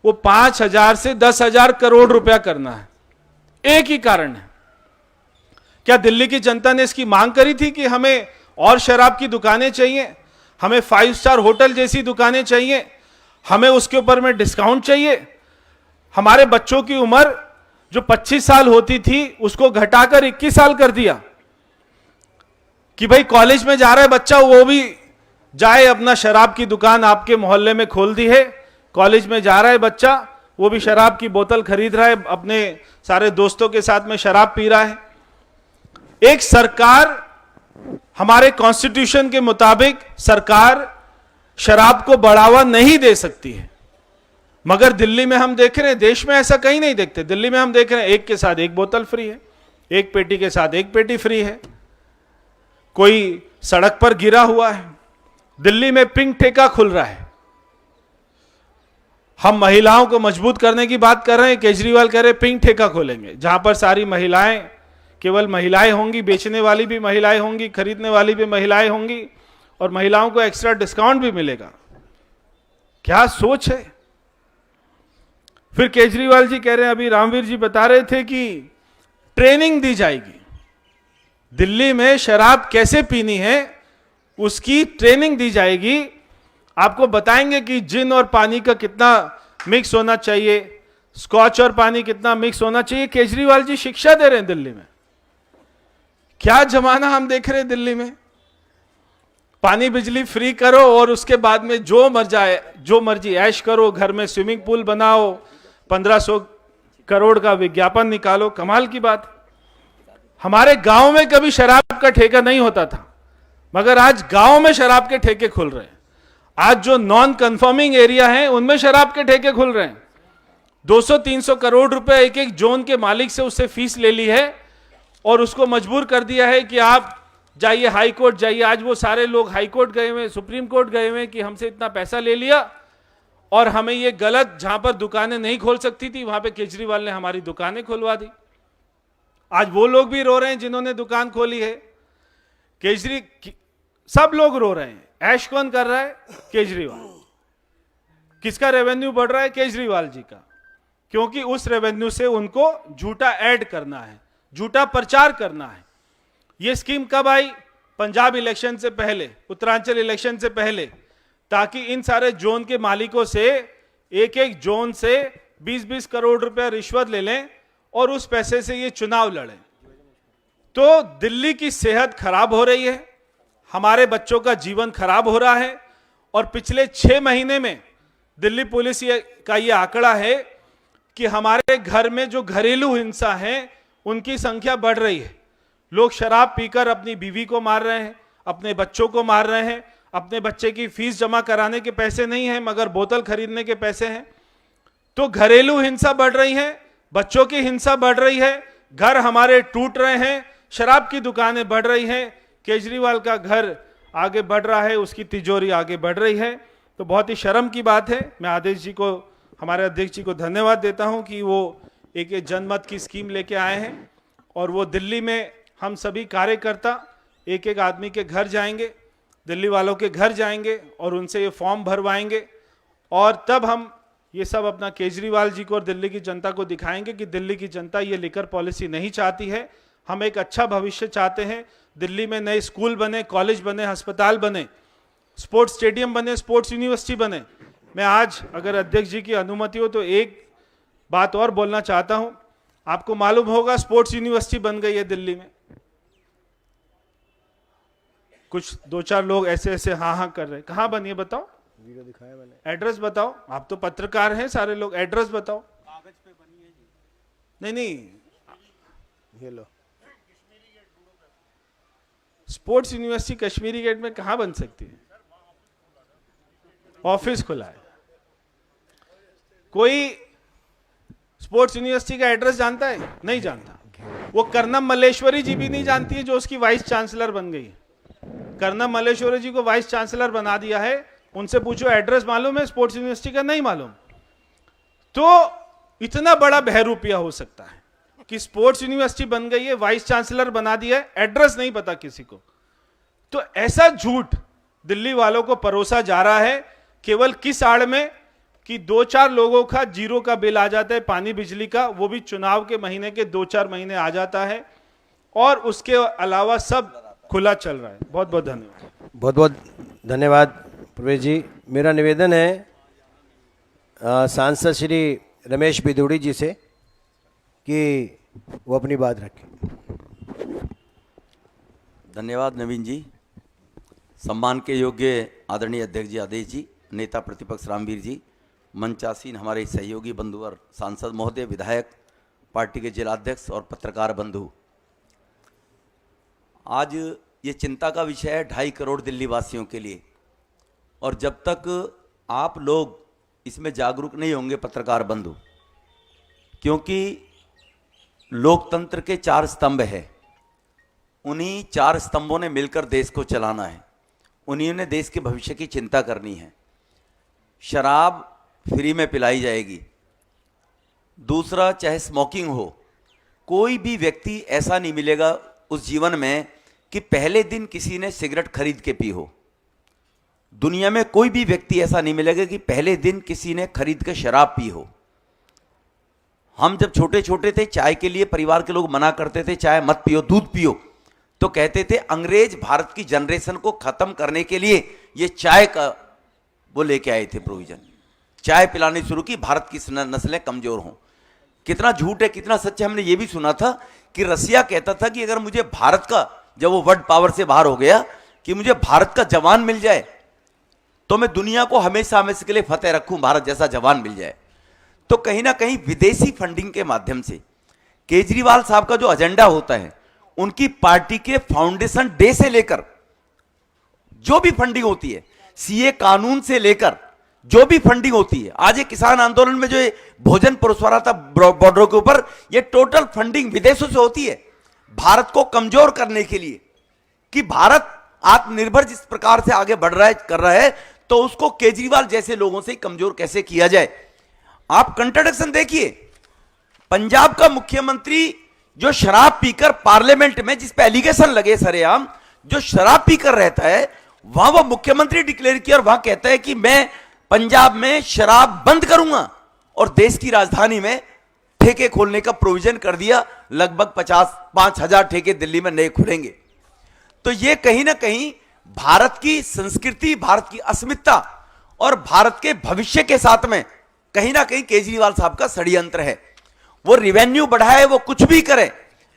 वो 5,000 से 10,000 करोड़ रुपया करना है। एक ही कारण है। क्या दिल्ली की जनता ने इसकी मांग करी थी कि हमें और शराब की दुकानें चाहिए, हमें 5 स्टार होटल जैसी दुकानें चाहिए, हमें उसके ऊपर में डिस्काउंट चाहिए? हमारे बच्चों की उम्र जो 25 साल होती थी उसको घटाकर 21 साल कर दिया कि भाई कॉलेज में जा रहा है बच्चा, वो भी जाए अपना शराब की दुकान आपके मोहल्ले में खोल दी है। कॉलेज में जा रहा है बच्चा, वो भी शराब की बोतल खरीद रहा है, अपने सारे दोस्तों के साथ में शराब पी रहा है। एक सरकार, हमारे कॉन्स्टिट्यूशन के मुताबिक सरकार शराब को बढ़ावा नहीं दे सकती है, मगर दिल्ली में हम देख रहे हैं, देश में ऐसा कहीं नहीं देखते, दिल्ली में हम देख रहे हैं एक के साथ एक बोतल फ्री है, एक पेटी के साथ एक पेटी फ्री है, कोई सड़क पर गिरा हुआ है। दिल्ली में पिंक ठेका खुल रहा है। हम महिलाओं को मजबूत करने की बात कर रहे हैं, केजरीवाल कह रहे हैं पिंक ठेका खोलेंगे जहां पर सारी महिलाएं, केवल महिलाएं होंगी, बेचने वाली भी महिलाएं होंगी, खरीदने वाली भी महिलाएं होंगी, और महिलाओं को एक्स्ट्रा डिस्काउंट भी मिलेगा। क्या सोच है? फिर केजरीवाल जी कह रहे हैं, अभी रामवीर जी बता रहे थे कि ट्रेनिंग दी जाएगी, दिल्ली में शराब कैसे पीनी है उसकी ट्रेनिंग दी जाएगी। आपको बताएंगे कि जिन और पानी का कितना मिक्स होना चाहिए, स्कॉच और पानी कितना मिक्स होना चाहिए। केजरीवाल जी शिक्षा दे रहे हैं दिल्ली में। क्या जमाना हम देख रहे हैं दिल्ली में? पानी बिजली फ्री करो और उसके बाद में जो मर्जी ऐश करो, घर में स्विमिंग पूल बनाओ, 1500 करोड़ का विज्ञापन निकालो। कमाल की बात। हमारे गांव में कभी शराब का ठेका नहीं होता था, मगर आज गांव में शराब के ठेके खुल रहे हैं। आज जो नॉन कंफर्मिंग एरिया है उनमें शराब के ठेके खुल रहे हैं। 200-300 करोड़ रुपए एक एक जोन के मालिक से उससे फीस ले ली है और उसको मजबूर कर दिया है कि आप जाइए हाई कोर्ट जाइए। आज वो सारे लोग हाई कोर्ट गए हुए, सुप्रीम कोर्ट गए हुए कि हमसे इतना पैसा ले लिया और हमें ये गलत, जहां पर दुकानें नहीं खोल सकती थी वहां पे केजरीवाल ने हमारी दुकानें खुलवा दी। आज वो लोग भी रो रहे हैं जिन्होंने दुकान खोली है। सब लोग रो रहे हैं। ऐश कौन कर रहा है? केजरीवाल। किसका रेवेन्यू बढ़ रहा है? केजरीवाल जी का। क्योंकि उस रेवेन्यू से उनको झूठा ऐड करना है, झूठा प्रचार करना है। यह स्कीम कब आई? पंजाब इलेक्शन से पहले, उत्तरांचल इलेक्शन से पहले, ताकि इन सारे जोन के मालिकों से एक एक जोन से 20-20 करोड़ रुपया रिश्वत ले लें और उस पैसे से ये चुनाव लड़ें। तो दिल्ली की सेहत खराब हो रही है, हमारे बच्चों का जीवन खराब हो रहा है। और पिछले 6 महीने में दिल्ली पुलिस का ये आंकड़ा है कि हमारे घर में जो घरेलू हिंसा है उनकी संख्या बढ़ रही है। लोग शराब पीकर अपनी बीवी को मार रहे हैं, अपने बच्चों को मार रहे हैं। अपने बच्चे की फीस जमा कराने के पैसे नहीं हैं, मगर बोतल खरीदने के पैसे हैं। तो घरेलू हिंसा बढ़ रही है, बच्चों की हिंसा बढ़ रही है, घर हमारे टूट रहे हैं, शराब की दुकानें बढ़ रही हैं। केजरीवाल का घर आगे बढ़ रहा है, उसकी तिजोरी आगे बढ़ रही है। तो बहुत ही शर्म की बात है। मैं आदेश जी को, हमारे अध्यक्ष जी को धन्यवाद देता हूं कि वो एक जनमत की स्कीम लेके आए हैं और वो दिल्ली में हम सभी कार्यकर्ता एक एक आदमी के घर जाएंगे, दिल्ली वालों के घर जाएंगे और उनसे ये फॉर्म भरवाएंगे। और तब हम ये सब अपना केजरीवाल जी को और दिल्ली की जनता को दिखाएंगे कि दिल्ली की जनता ये लिकर पॉलिसी नहीं चाहती है। हम एक अच्छा भविष्य चाहते हैं। दिल्ली में नए स्कूल बने, कॉलेज बने, अस्पताल बने, स्पोर्ट्स स्टेडियम बने, स्पोर्ट्स यूनिवर्सिटी बने। मैं आज अगर अध्यक्ष जी की अनुमति हो तो एक बात और बोलना चाहता हूं। आपको मालूम होगा स्पोर्ट्स यूनिवर्सिटी बन गई है दिल्ली में। कुछ 2-4 लोग ऐसे ऐसे हाँ हाँ कर रहे हैं। कहां बनी है बताओ? वीडियो दिखाया मैंने। एड्रेस बताओ। आप तो पत्रकार हैं सारे लोग, एड्रेस बताओ। कागज पे बनी है जी। नहीं, ये लो। स्पोर्ट्स यूनिवर्सिटी कश्मीरी गेट में कहां बन सकती है? ऑफिस खुला है। कोई स्पोर्ट्स यूनिवर्सिटी का एड्रेस जानता है? नहीं जानता। वो कर्नम मल्लेश्वरी जी भी नहीं जानती है जो उसकी वाइस चांसलर बन गई है। कर्नम मल्लेश्वरी जी को वाइस चांसलर बना दिया है। उनसे पूछो एड्रेस मालूम है स्पोर्ट्स यूनिवर्सिटी का? नहीं मालूम। तो इतना बड़ा बहरूपिया हो सकता है कि स्पोर्ट्स यूनिवर्सिटी बन गई है, वाइस चांसलर बना दिया है, एड्रेस नहीं पता किसी को। तो ऐसा झूठ दिल्ली वालों को परोसा जा रहा है केवल किस आड़ में कि 2-4 लोगों का जीरो का बिल आ जाता है पानी बिजली का, वो भी चुनाव के महीने के 2-4 महीने आ जाता है, और उसके अलावा सब खुला चल रहा है। बहुत बहुत धन्यवाद। बहुत बहुत धन्यवाद प्रवेश जी। मेरा निवेदन है सांसद श्री रमेश बिदुड़ी जी से कि वो अपनी बात रखें। धन्यवाद नवीन जी। सम्मान के योग्य आदरणीय अध्यक्ष जी आदेश जी, नेता प्रतिपक्ष रामवीर जी, मंचासीन हमारे सहयोगी बंधु और सांसद महोदय, विधायक, पार्टी के जिलाध्यक्ष और पत्रकार बंधु, आज ये चिंता का विषय है 2.5 करोड़ दिल्ली वासियों के लिए। और जब तक आप लोग इसमें जागरूक नहीं होंगे पत्रकार बंधु, क्योंकि लोकतंत्र के 4 स्तंभ है, उन्हीं 4 स्तंभों ने मिलकर देश को चलाना है, उन्हीं ने देश के भविष्य की चिंता करनी है। शराब फ्री में पिलाई जाएगी। दूसरा, चाहे स्मोकिंग हो, कोई भी व्यक्ति ऐसा नहीं मिलेगा उस जीवन में कि पहले दिन किसी ने सिगरेट खरीद के पी हो। दुनिया में कोई भी व्यक्ति ऐसा नहीं मिलेगा कि पहले दिन किसी ने खरीद के शराब पी हो। हम जब छोटे छोटे थे, चाय के लिए परिवार के लोग मना करते थे, चाय मत पियो, दूध पियो, तो कहते थे अंग्रेज भारत की जनरेशन को खत्म करने के लिए ये चाय का वो लेके आए थे प्रोविजन, चाय पिलानी शुरू की, भारत की नस्लें कमजोर हों। कितना झूठ है कितना सच है। हमने ये भी सुना था कि रसिया कहता था कि अगर मुझे भारत का, जब वो वर्ल्ड पावर से बाहर हो गया, कि मुझे भारत का जवान मिल जाए तो मैं दुनिया को हमेशा हमेशा के लिए फतेह रखूं, भारत जैसा जवान मिल जाए। तो कहीं ना कहीं विदेशी फंडिंग के माध्यम से केजरीवाल साहब का जो एजेंडा होता है, उनकी पार्टी के फाउंडेशन डे से लेकर जो भी फंडिंग होती है, सीए कानून से लेकर जो भी फंडिंग होती है, आज ये किसान आंदोलन में जो ये भोजन परोसा था बॉर्डरों के ऊपर, ये टोटल फंडिंग विदेशों से होती है, भारत को कमजोर करने के लिए, कि भारत आत्मनिर्भर जिस प्रकार से आगे बढ़ रहा है, कर रहा है, तो उसको केजरीवाल जैसे लोगों से कमजोर कैसे किया जाए। आप कंट्राडिक्शन देखिए, पंजाब का मुख्यमंत्री जो शराब पीकर पार्लियामेंट में, जिस पे एलिगेशन लगे सरेआम, जो शराब पीकर रहता है, वहां वो मुख्यमंत्री डिक्लेयर किया और वहां कहता है कि मैं पंजाब में शराब बंद करूंगा, और देश की राजधानी में ठेके खोलने का प्रोविजन कर दिया। लगभग 5,000 ठेके दिल्ली में नए खुलेंगे। तो ये कहीं ना कहीं भारत की संस्कृति, भारत की अस्मिता और भारत के भविष्य के साथ में कहीं ना कहीं केजरीवाल साहब का षड्यंत्र है। वो रिवेन्यू बढ़ाए, वो कुछ भी करे,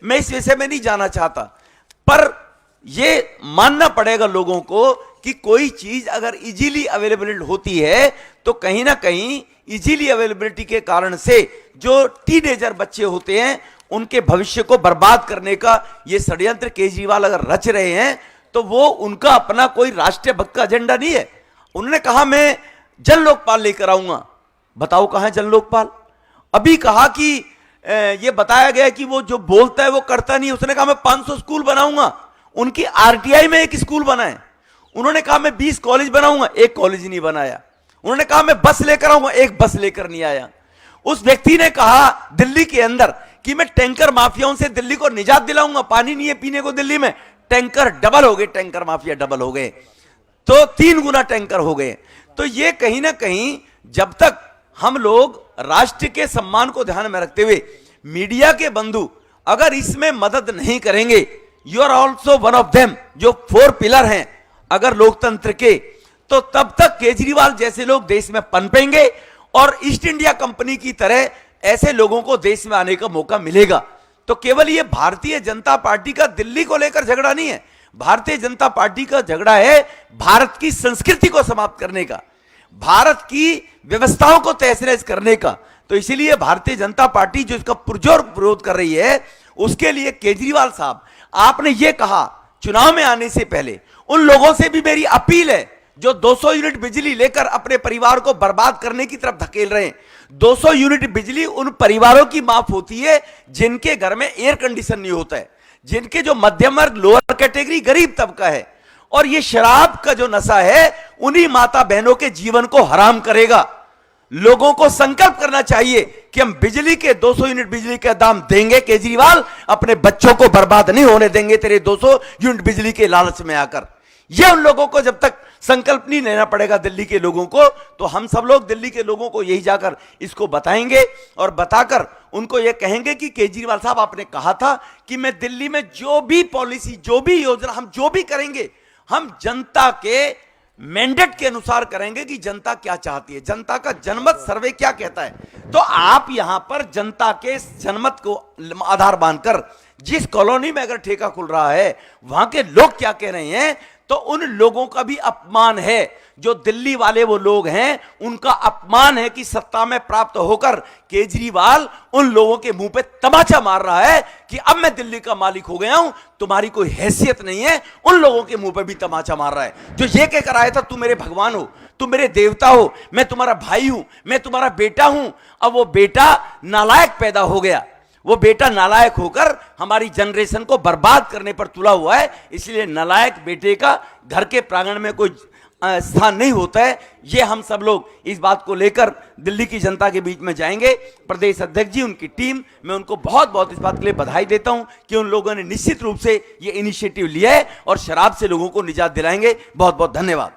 मैं इस विषय में नहीं जाना चाहता, पर ये मानना पड़ेगा लोगों को कि कोई चीज अगर इजीली अवेलेबल होती है तो कहीं ना कहीं इजीली अवेलेबिलिटी के कारण से जो टीनेजर बच्चे होते हैं उनके भविष्य को बर्बाद करने का ये षड्यंत्र केजरीवाल अगर रच रहे हैं, तो वो उनका अपना कोई राष्ट्रीय भक्त का एजेंडा नहीं है। उन्होंने कहा मैं जन लोकपाल लेकर आऊंगा, बताओ कहां है जन लोकपाल। अभी कहा कि ये बताया गया कि वो जो बोलता है वो करता नहीं। उसने कहा मैं 500 स्कूल बनाऊंगा, उनकी आरटीआई में एक स्कूल बनाए। उन्होंने कहा मैं 20 कॉलेज बनाऊंगा, एक कॉलेज नहीं बनाया। उन्होंने कहा मैं बस लेकर आऊंगा, एक बस लेकर नहीं आया। उस व्यक्ति ने कहा दिल्ली के अंदर कि मैं टैंकर माफियाओं से दिल्ली को निजात दिलाऊंगा, पानी नहीं है पीने को दिल्ली में, टैंकर डबल हो गए, टैंकर माफिया डबल हो गए, तो 3 गुना टैंकर हो गए। तो ये कहीं ना कहीं जब तक हम लोग राष्ट्र के सम्मान को ध्यान में रखते हुए मीडिया के बंधु अगर इसमें मदद नहीं करेंगे, you are also one of them, जो 4 पिलर हैं अगर लोकतंत्र के, तो तब तक केजरीवाल जैसे लोग देश में पनपेंगे और ईस्ट इंडिया कंपनी की तरह ऐसे लोगों को देश में आने का मौका मिलेगा। तो केवल ये भारतीय जनता पार्टी का दिल्ली को लेकर झगड़ा नहीं है, भारतीय जनता पार्टी का झगड़ा है भारत की संस्कृति को समाप्त करने का, भारत की व्यवस्थाओं को तहस-नहस करने का। तो इसीलिए भारतीय जनता पार्टी जो इसका पुरजोर विरोध कर रही है, उसके लिए केजरीवाल साहब, आपने ये कहा चुनाव में आने से पहले, उन लोगों से भी मेरी अपील है जो 200 यूनिट बिजली लेकर अपने परिवार को बर्बाद करने की तरफ धकेल रहे हैं। 200 यूनिट बिजली उन परिवारों की माफ होती है जिनके घर में एयर कंडीशन नहीं होता है, जिनके जो मध्यम वर्ग, लोअर कैटेगरी, गरीब तबका है। और ये शराब का जो नशा है उन्हीं माता बहनों के जीवन को हराम करेगा। लोगों को संकल्प करना चाहिए कि हम बिजली के 200 यूनिट बिजली का दाम देंगे केजरीवाल, अपने बच्चों को बर्बाद नहीं होने देंगे तेरे 200 यूनिट बिजली के लालच में आकर। ये उन लोगों को जब तक संकल्प नहीं लेना पड़ेगा दिल्ली के लोगों को। तो हम सब लोग दिल्ली के लोगों को यही जाकर इसको बताएंगे और बताकर उनको यह कहेंगे कि केजरीवाल साहब, आपने कहा था कि मैं दिल्ली में जो भी पॉलिसी, जो भी योजना, हम जो भी करेंगे, हम जनता के मैंडेट के अनुसार करेंगे कि जनता क्या चाहती है, जनता का जनमत सर्वे क्या कहता है। तो आप यहां पर जनता के जनमत को आधार मानकर जिस कॉलोनी में अगर ठेका खुल रहा है, वहां के लोग क्या कह रहे हैं, तो उन लोगों का भी अपमान है। जो दिल्ली वाले वो लोग हैं, उनका अपमान है कि सत्ता में प्राप्त होकर केजरीवाल उन लोगों के मुंह पे तमाचा मार रहा है कि अब मैं दिल्ली का मालिक हो गया हूं, तुम्हारी कोई हैसियत नहीं है। उन लोगों के मुंह पे भी तमाचा मार रहा है जो ये कहकर आया था, तू मेरे भगवान हो, तू मेरे देवता हो, मैं तुम्हारा भाई हूं, मैं तुम्हारा बेटा हूं। अब वो बेटा नालायक पैदा हो गया, वो बेटा नालायक होकर हमारी जनरेशन को बर्बाद करने पर तुला हुआ है। इसलिए नालायक बेटे का घर के प्रांगण में कोई स्थान नहीं होता है। ये हम सब लोग इस बात को लेकर दिल्ली की जनता के बीच में जाएंगे। प्रदेश अध्यक्ष जी, उनकी टीम, मैं उनको बहुत बहुत इस बात के लिए बधाई देता हूं कि उन लोगों ने निश्चित रूप से ये इनिशिएटिव लिया है और शराब से लोगों को निजात दिलाएंगे। बहुत बहुत धन्यवाद।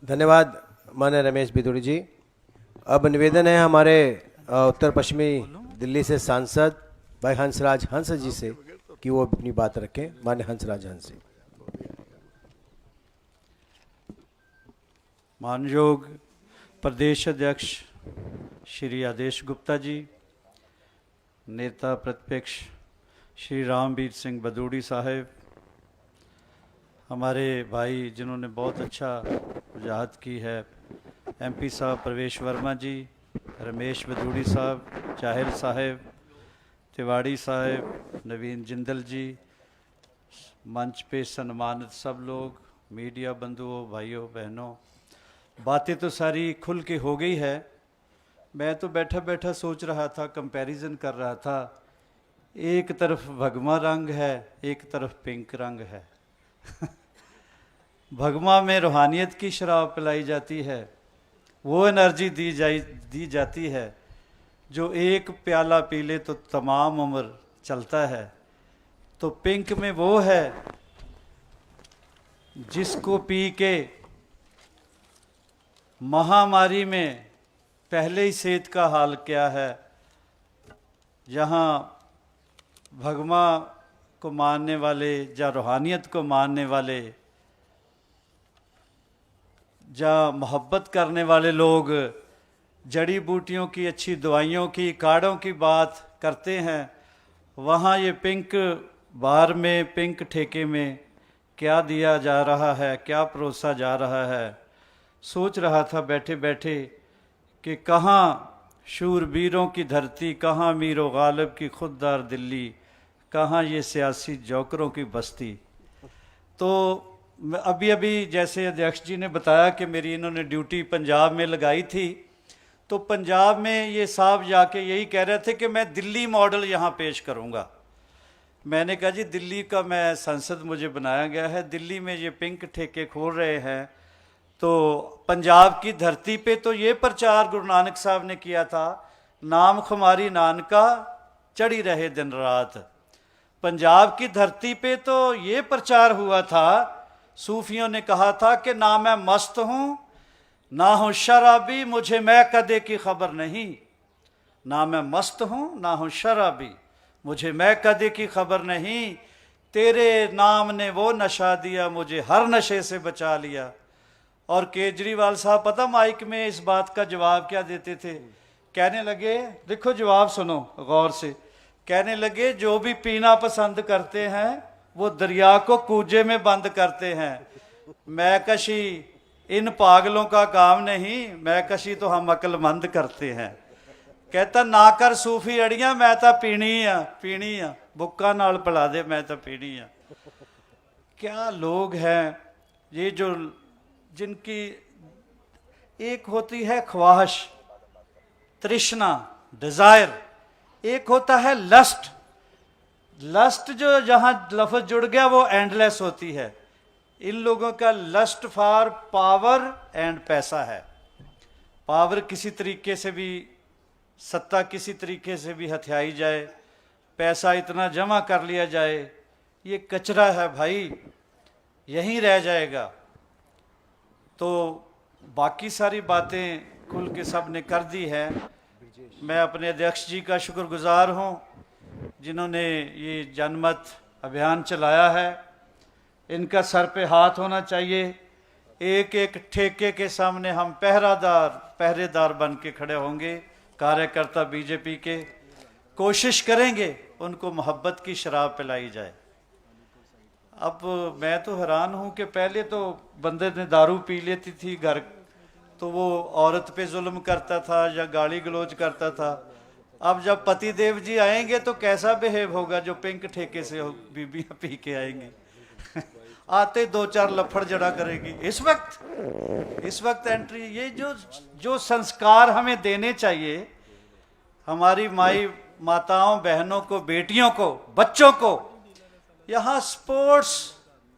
धन्यवाद माननीय रमेश बिधूड़ी जी। अब निवेदन है हमारे उत्तर पश्चिमी दिल्ली से सांसद भाई हंसराज हंस जी से कि वो अपनी बात रखें। माननीय हंसराज हंस जी। मानयोग प्रदेश अध्यक्ष श्री आदेश गुप्ता जी, नेता प्रतिपक्ष श्री रामवीर सिंह बदूड़ी साहब, हमारे भाई जिन्होंने बहुत अच्छा वजाहत की है, एमपी साहब प्रवेश वर्मा जी, रमेश बदूड़ी साहब, चाहिल साहब, तिवाड़ी साहब, नवीन जिंदल जी, मंच पे सम्मानित सब लोग, मीडिया बंधुओं, भाइयों बहनों, बातें तो सारी खुल के हो गई है। मैं तो बैठा बैठा सोच रहा था, कंपैरिजन कर रहा था, एक तरफ भगवा रंग है, एक तरफ पिंक रंग है। भगवा में रूहानियत की शराब पिलाई जाती है, वो एनर्जी दी जाती है जो एक प्याला पी ले तो तमाम उम्र चलता है। तो पिंक में वो है जिसको पी के महामारी में पहले ही सेहत का हाल क्या है, जहाँ भगवा को मानने वाले या रूहानियत को मानने वाले या मोहब्बत करने वाले लोग जड़ी बूटियों की, अच्छी दवाइयों की, काढ़ों की बात करते हैं, वहाँ ये पिंक बार में, पिंक ठेके में क्या दिया जा रहा है, क्या परोसा जा रहा है। सोच रहा था बैठे बैठे कि कहाँ शूरवीरों की धरती, कहाँ मीरो गालिब की खुददार दिल्ली, कहाँ ये सियासी जोकरों की बस्ती। तो अभी अभी जैसे अध्यक्ष जी ने बताया कि मेरी इन्होंने ड्यूटी पंजाब में लगाई थी, तो पंजाब में ये साहब जाके यही कह रहे थे कि मैं दिल्ली मॉडल यहाँ पेश करूँगा। मैंने कहा जी दिल्ली का मैं संसद मुझे बनाया गया है, दिल्ली में ये पिंक ठेके खोल रहे हैं, तो पंजाब की धरती पे तो ये प्रचार गुरु नानक साहब ने किया था, नाम खुमारी नानका चढ़ी रहे दिन रात। पंजाब की धरती पे तो ये प्रचार हुआ था, सूफियों ने कहा था कि ना मैं मस्त हूँ ना हूँ शराबी, मुझे मैं कदे की खबर नहीं। ना मैं मस्त हूँ ना हूँ शराबी, मुझे मैं कदे की खबर नहीं। तेरे नाम ने वो नशा दिया, मुझे हर नशे से बचा लिया। और केजरीवाल साहब पता माइक में इस बात का जवाब क्या देते थे, कहने लगे, देखो जवाब सुनो गौर से, कहने लगे जो भी पीना पसंद करते हैं वो दरिया को कूजे में बंद करते हैं, मैकशी इन पागलों का काम नहीं, मैकशी तो हम अक्लमंद करते हैं। कहता ना कर सूफी अड़ियां, मैं तो पीनी आ बुक्का नाल पिला दे, मैं तो पीनी आ। क्या लोग हैं ये जो जिनकी एक होती है ख्वाहिश, तृष्णा, डिजायर, एक होता है लस्ट। लस्ट जो जहां लफ्ज जुड़ गया वो एंडलेस होती है। इन लोगों का लस्ट फॉर पावर एंड पैसा है। पावर किसी तरीके से भी, सत्ता किसी तरीके से भी हथियाई जाए, पैसा इतना जमा कर लिया जाए, ये कचरा है भाई, यहीं रह जाएगा। तो बाकी सारी बातें खुल के सब ने कर दी है। मैं अपने अध्यक्ष जी का शुक्रगुजार हूँ जिन्होंने ये जनमत अभियान चलाया है। इनका सर पे हाथ होना चाहिए। एक एक ठेके के सामने हम पहरेदार बन के खड़े होंगे। कार्यकर्ता बीजेपी के कोशिश करेंगे उनको मोहब्बत की शराब पिलाई जाए। अब मैं तो हैरान हूं कि पहले तो बंदे ने दारू पी लेती थी घर, तो वो औरत पे जुल्म करता था या गाली गलौज करता था। अब जब पति देव जी आएंगे तो कैसा बिहेव होगा जो पिंक ठेके से बीबियां पी के आएंगी। आते 2-4 लफड़ जड़ा करेगी। इस वक्त एंट्री, ये जो संस्कार हमें देने चाहिए हमारी माताओं बहनों को, बेटियों को, बच्चों को, यहाँ स्पोर्ट्स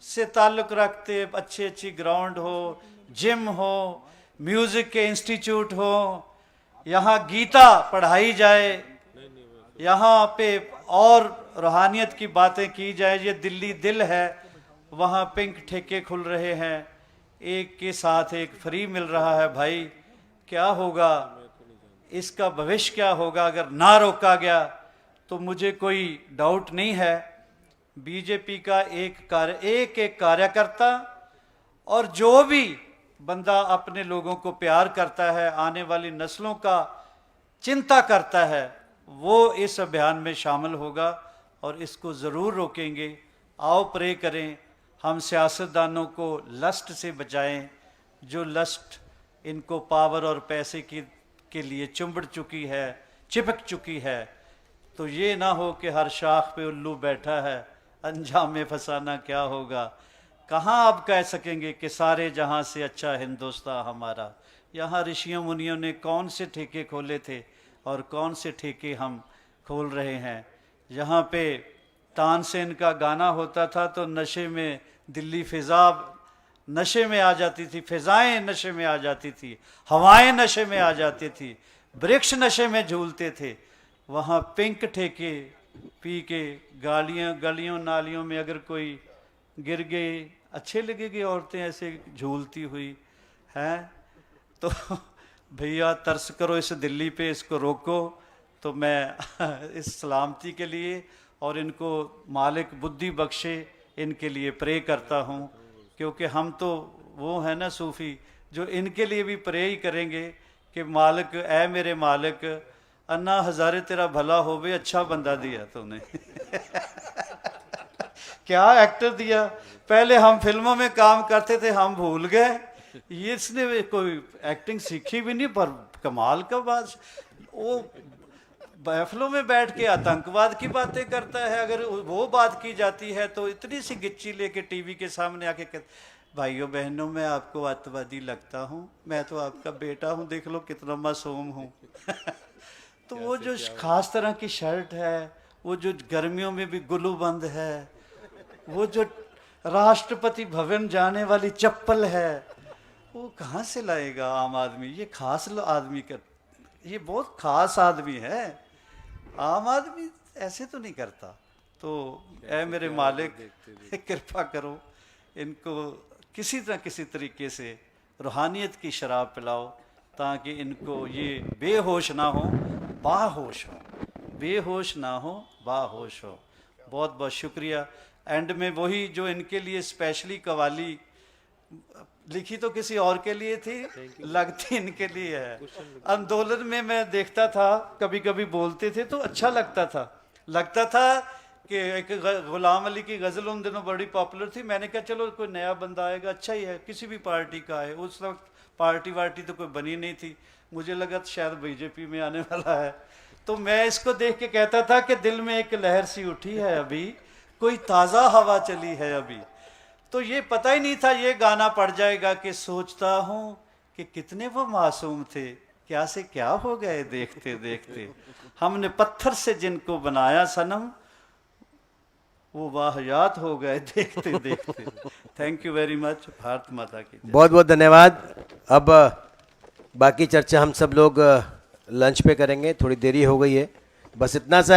से ताल्लुक रखते अच्छी ग्राउंड हो, जिम हो, म्यूजिक के इंस्टीट्यूट हो, यहाँ गीता पढ़ाई जाए, यहाँ पे और रूहानियत की बातें की जाए। ये दिल्ली दिल है, वहाँ पिंक ठेके खुल रहे हैं, एक के साथ एक फ्री मिल रहा है। भाई क्या होगा, इसका भविष्य क्या होगा अगर ना रोका गया? तो मुझे कोई डाउट नहीं है बीजेपी का एक कार्यकर्ता और जो भी बंदा अपने लोगों को प्यार करता है, आने वाली नस्लों का चिंता करता है, वो इस अभियान में शामिल होगा और इसको ज़रूर रोकेंगे। आओ प्रे करें, हम सियासतदानों को लस्ट से बचाएं। जो लस्ट इनको पावर और पैसे के लिए चिपक चुकी है। तो ये ना हो कि हर शाख पे उल्लू बैठा है, अंजाम में फंसाना क्या होगा। कहाँ आप कह सकेंगे कि सारे जहाँ से अच्छा हिंदुस्तान हमारा। यहाँ ऋषियों मुनियों ने कौन से ठेके खोले थे और कौन से ठेके हम खोल रहे हैं। यहाँ पे तानसेन का गाना होता था तो नशे में दिल्ली फिजा नशे में आ जाती थी, फिजाएं नशे में आ जाती थी, हवाएं नशे में आ जाती थी, वृक्ष नशे में झूलते थे। वहाँ पिंक ठेके पी के गलियों नालियों में अगर कोई गिर गई, अच्छे लगेगी औरतें ऐसे झूलती हुई हैं। तो भैया तरस करो इस दिल्ली पे, इसको रोको। तो मैं इस सलामती के लिए और इनको मालिक बुद्धि बख्शे इनके लिए प्रे करता हूँ, क्योंकि हम तो वो है ना सूफ़ी जो इनके लिए भी प्रे ही करेंगे कि मालिक, ऐ मेरे मालिक, अन्ना हज़ारे तेरा भला हो वे, अच्छा बंदा दिया तूने। क्या एक्टर दिया। पहले हम फिल्मों में काम करते थे, हम भूल गए। ये इसने कोई एक्टिंग सीखी भी नहीं, पर कमाल का बात। वो महफिलों में बैठ के आतंकवाद की बातें करता है। अगर वो बात की जाती है तो इतनी सी गिच्ची लेके टीवी के सामने आके भाइयों बहनों, मैं आपको आतंकवादी लगता हूँ, मैं तो आपका बेटा हूँ, देख लो कितना मासूम हूँ। तो वो जो खास तरह की शर्ट है, वो जो गर्मियों में भी गुलूबंद है, वो जो राष्ट्रपति भवन जाने वाली चप्पल है, वो कहाँ से लाएगा आम आदमी। ये खास आदमी का, ये बहुत खास आदमी है, आम आदमी ऐसे तो नहीं करता। तो ऐ मेरे मालिक, कृपा करो, इनको किसी तरीके से रूहानियत की शराब पिलाओ ताकि इनको ये बेहोश ना हो, बाहोश हो, बेहोश ना हो, बाहोश हो। बहुत बहुत शुक्रिया। एंड में वही जो इनके लिए स्पेशली कवाली लिखी तो किसी और के लिए थी, लगती इनके लिए है। आंदोलन में मैं देखता था, कभी कभी बोलते थे तो अच्छा लगता था कि एक गुलाम अली की गज़ल उन दिनों बड़ी पॉपुलर थी। मैंने कहा चलो कोई नया बंदा आएगा, अच्छा ही है, किसी भी पार्टी का है। उस वक्त पार्टी वार्टी तो कोई बनी नहीं थी, मुझे लगा शायद बीजेपी में आने वाला है। तो मैं इसको देख के कहता था कि दिल में एक लहर सी उठी है अभी, कोई ताज़ा हवा चली है अभी। तो ये पता ही नहीं था ये गाना पड़ जाएगा कि सोचता हूँ कि कितने वो मासूम थे, क्या से क्या हो गए देखते देखते। हमने पत्थर से जिनको बनाया सनम, वो वाहियात हो गए देखते देखते। Thank you very much. Bharat माता की जय। बहुत बहुत धन्यवाद। अब बाकी चर्चा हम सब लोग लंच पे करेंगे, थोड़ी देरी हो गई है, बस इतना सा